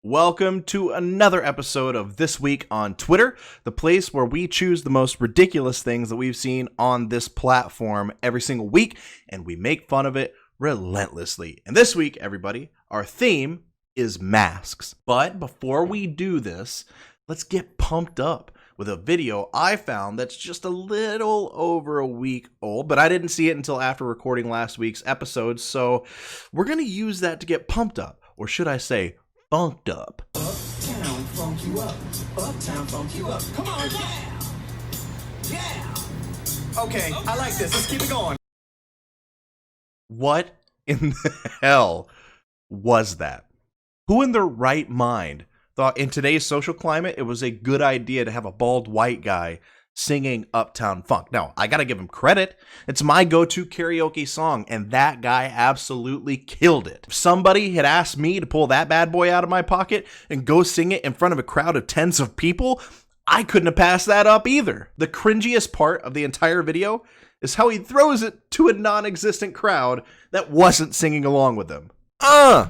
Welcome to another episode of This Week on Twitter, the place where we choose the most ridiculous things that we've seen on this platform every single week, and we make fun of it relentlessly. And this week, everybody, our theme is masks. But before we do this, let's get pumped up with a video I found that's just a little over a week old, but I didn't see it until after recording last week's episode, so we're going to use that to get pumped up, or should I say, funked up. Uptown, funk you up. Uptown, funk you up. Come on, yeah! Yeah! Okay, I like this. Let's keep it going. What in the hell was that? Who in their right mind thought in today's social climate it was a good idea to have a bald white guy singing Uptown Funk? Now, I gotta give him credit. It's my go-to karaoke song, and that guy absolutely killed it. If somebody had asked me to pull that bad boy out of my pocket and go sing it in front of a crowd of tens of people, I couldn't have passed that up either. The cringiest part of the entire video is how he throws it to a non-existent crowd that wasn't singing along with him. I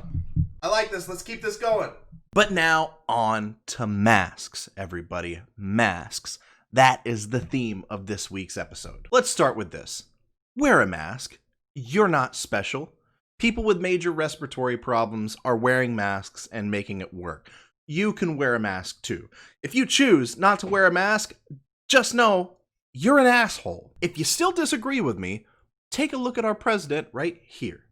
like this. Let's keep this going. But now on to masks, everybody. Masks. That is the theme of this week's episode. Let's start with this. Wear a mask. You're not special. People with major respiratory problems are wearing masks and making it work. You can wear a mask too. If you choose not to wear a mask, just know you're an asshole. If you still disagree with me, take a look at our president right here.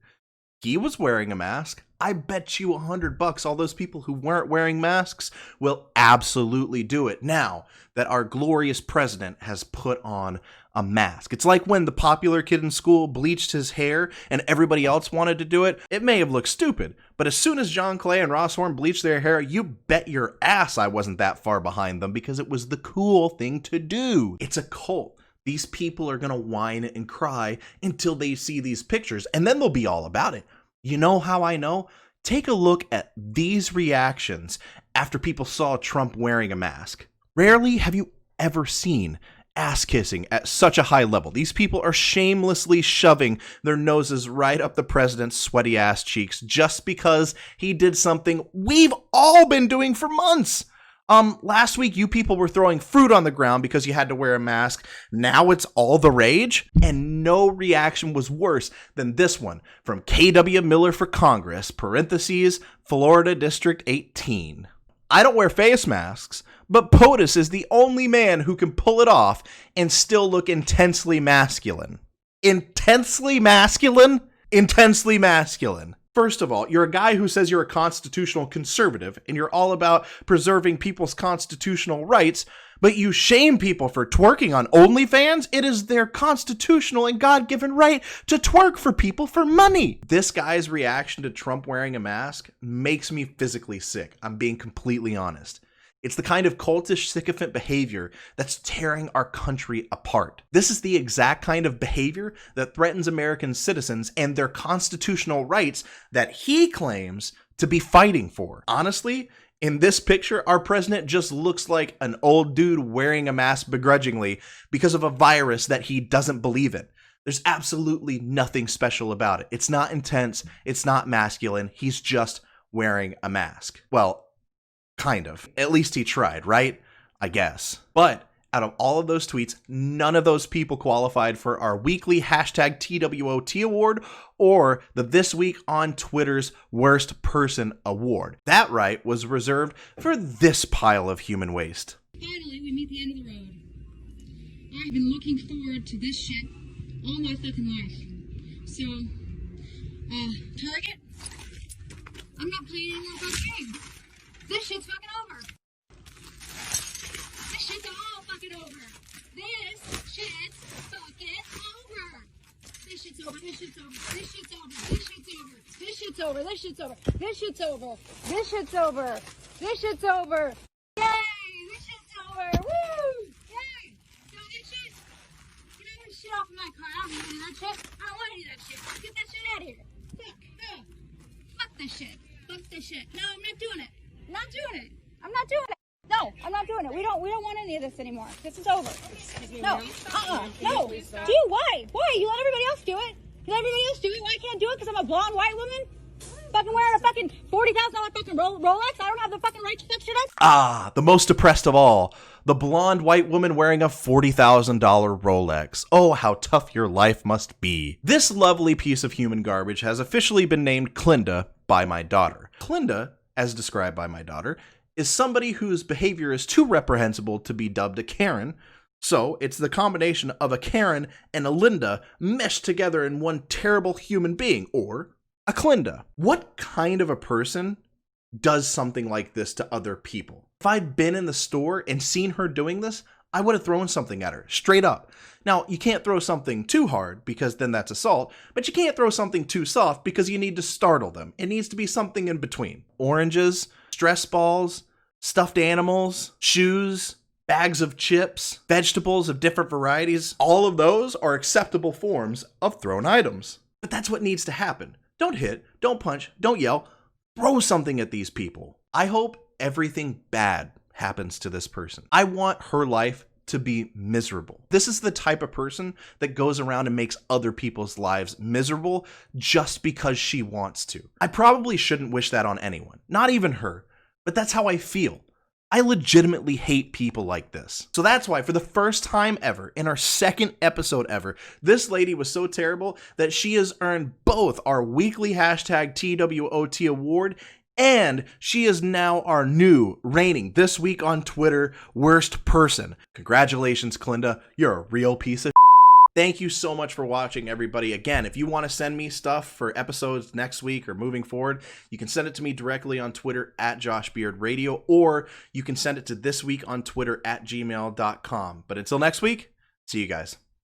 He was wearing a mask. I bet you $100 all those people who weren't wearing masks will absolutely do it now that our glorious president has put on a mask. It's like when the popular kid in school bleached his hair and everybody else wanted to do it. It may have looked stupid, but as soon as John Clay and Ross Horn bleached their hair, you bet your ass I wasn't that far behind them because it was the cool thing to do. It's a cult. These people are going to whine and cry until they see these pictures, and then they'll be all about it. You know how I know? Take a look at these reactions after people saw Trump wearing a mask. Rarely have you ever seen ass kissing at such a high level. These people are shamelessly shoving their noses right up the president's sweaty ass cheeks just because he did something we've all been doing for months. Last week, you people were throwing fruit on the ground because you had to wear a mask. Now it's all the rage, and no reaction was worse than this one from KW Miller for Congress, parentheses, Florida District 18. I don't wear face masks, but POTUS is the only man who can pull it off and still look intensely masculine. Intensely masculine? Intensely masculine. First of all, you're a guy who says you're a constitutional conservative and you're all about preserving people's constitutional rights, but you shame people for twerking on OnlyFans? It is their constitutional and God-given right to twerk for people for money. This guy's reaction to Trump wearing a mask makes me physically sick. I'm being completely honest. It's the kind of cultish sycophant behavior that's tearing our country apart. This is the exact kind of behavior that threatens American citizens and their constitutional rights that he claims to be fighting for. Honestly, in this picture, our president just looks like an old dude wearing a mask begrudgingly because of a virus that he doesn't believe in. There's absolutely nothing special about it. It's not intense. It's not masculine. He's just wearing a mask. Well, kind of. At least he tried, right? I guess. But out of all of those tweets, none of those people qualified for our weekly hashtag TWOT award or the This Week on Twitter's Worst Person award. That right was reserved for this pile of human waste. Finally, we meet the end of the road. I've been looking forward to this shit all my fucking life. So, Target, I'm not playing any more fucking games. This shit's fucking over. This shit's all fucking over. This shit's fucking over. This shit's over. This shit's over. This shit's over. This shit's over. This shit's over. This shit's over. This shit's over. This shit's over. This shit's over. Yay! This shit's over. Woo! Yay! So this shit. Get all this shit off of my car. I don't want any of that shit. I don't want any of that shit. Get that shit out of here. Fuck. No. Fuck this shit. Fuck this shit. No, I'm not doing it. I'm not doing it. I'm not doing it. No, I'm not doing it. We don't want any of this anymore. This is over. No. No. Do you? Why? Why? You let everybody else do it. You let everybody else do it. Why I can't do it? Because I'm a blonde white woman? Fucking wearing a fucking $40,000 fucking Rolex? I don't have the Ah, the most depressed of all. The blonde white woman wearing a $40,000 Rolex. Oh, how tough your life must be. This lovely piece of human garbage has officially been named Clinda by my daughter. Clinda, as described by my daughter, is somebody whose behavior is too reprehensible to be dubbed a Karen. So it's the combination of a Karen and a Linda meshed together in one terrible human being, or a Clinda. What kind of a person does something like this to other people? If I'd been in the store and seen her doing this, I would have thrown something at her, straight up. Now, you can't throw something too hard because then that's assault, but you can't throw something too soft because you need to startle them. It needs to be something in between. Oranges, stress balls, stuffed animals, shoes, bags of chips, vegetables of different varieties. All of those are acceptable forms of thrown items. But that's what needs to happen. Don't hit, don't punch, don't yell. Throw something at these people. I hope everything bad happens to this person. I want her life to be miserable. This is the type of person that goes around and makes other people's lives miserable just because she wants to. I probably shouldn't wish that on anyone, not even her, but that's how I feel. I legitimately hate people like this. So that's why, for the first time ever, in our second episode ever, this lady was so terrible that she has earned both our weekly hashtag TWOT award, and she is now our new reigning this week on Twitter worst person. Congratulations, Clinda. You're a real piece of Thank you so much for watching, everybody. Again, if you want to send me stuff for episodes next week or moving forward, you can send it to me directly on Twitter at JoshBeardRadio, or you can send it to thisweek on Twitter at gmail.com. But until next week, see you guys.